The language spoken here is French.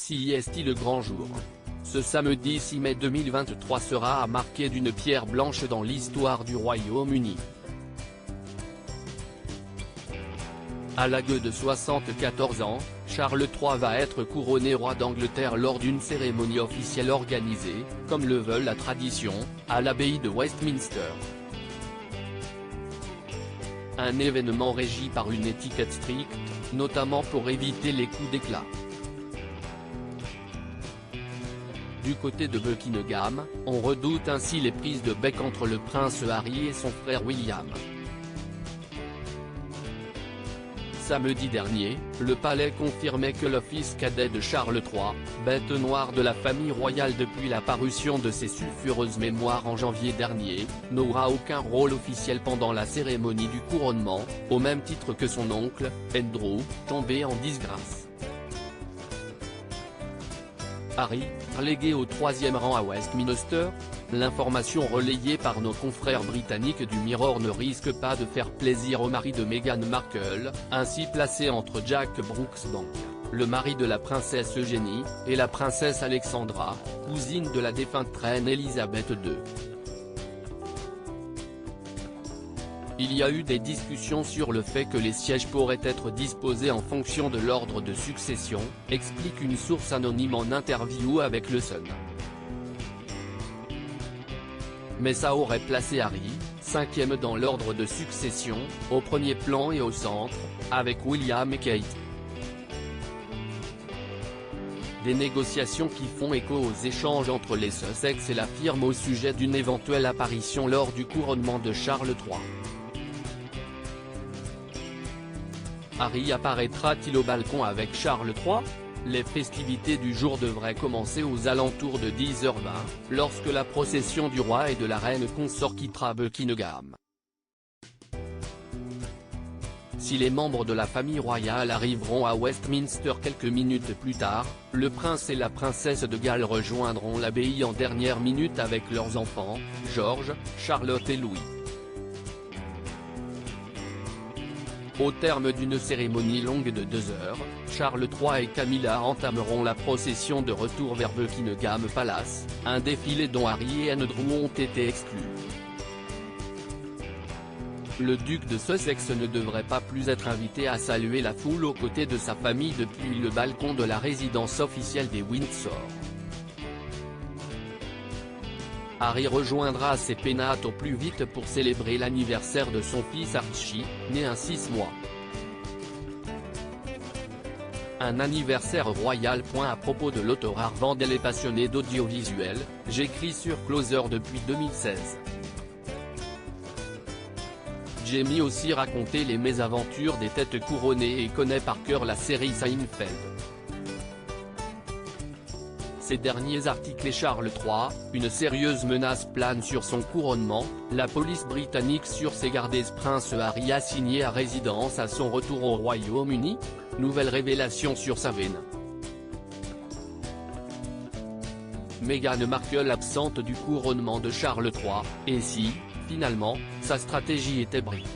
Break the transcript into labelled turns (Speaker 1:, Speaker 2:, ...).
Speaker 1: Si est le grand jour. Ce samedi 6 mai 2023 sera à marquer d'une pierre blanche dans l'histoire du Royaume-Uni. À l'âge de 74 ans, Charles III va être couronné roi d'Angleterre lors d'une cérémonie officielle organisée, comme le veut la tradition, à l'abbaye de Westminster. Un événement régi par une étiquette stricte, notamment pour éviter les coups d'éclat. Du côté de Buckingham, on redoute ainsi les prises de bec entre le prince Harry et son frère William. Samedi dernier, le palais confirmait que le fils cadet de Charles III, bête noire de la famille royale depuis la parution de ses sulfureuses mémoires en janvier dernier, n'aura aucun rôle officiel pendant la cérémonie du couronnement, au même titre que son oncle, Andrew, tombé en disgrâce. Harry, relégué au 3e rang à Westminster. L'information relayée par nos confrères britanniques du Mirror ne risque pas de faire plaisir au mari de Meghan Markle, ainsi placé entre Jack Brooksbank, le mari de la princesse Eugénie, et la princesse Alexandra, cousine de la défunte reine Elisabeth II. Il y a eu des discussions sur le fait que les sièges pourraient être disposés en fonction de l'ordre de succession, explique une source anonyme en interview avec le Sun. Mais ça aurait placé Harry, 5e dans l'ordre de succession, au premier plan et au centre, avec William et Kate. Des négociations qui font écho aux échanges entre les Sussex et la firme au sujet d'une éventuelle apparition lors du couronnement de Charles III. Harry apparaîtra-t-il au balcon avec Charles III ? Les festivités du jour devraient commencer aux alentours de 10h20, lorsque la procession du roi et de la reine consort quittera Buckingham. Si les membres de la famille royale arriveront à Westminster quelques minutes plus tard, le prince et la princesse de Galles rejoindront l'abbaye en dernière minute avec leurs enfants, George, Charlotte et Louis. Au terme d'une cérémonie longue de 2 heures, Charles III et Camilla entameront la procession de retour vers Buckingham Palace, un défilé dont Harry et Andrew ont été exclus. Le duc de Sussex ne devrait pas plus être invité à saluer la foule aux côtés de sa famille depuis le balcon de la résidence officielle des Windsor. Harry rejoindra ses pénates au plus vite pour célébrer l'anniversaire de son fils Archie, né un 6 mois. Un anniversaire royal. À propos de l'auteur Arvandel et passionné d'audiovisuel, j'écris sur Closer depuis 2016. Jamie aussi raconté les mésaventures des têtes couronnées et connaît par cœur la série Seinfeld. Ces derniers articles et Charles III, une sérieuse menace plane sur son couronnement, la police britannique sur ses gardes prince Harry assigné à résidence à son retour au Royaume-Uni, nouvelle révélation sur sa veine. Meghan Markle absente du couronnement de Charles III, et si, finalement, sa stratégie était brisée.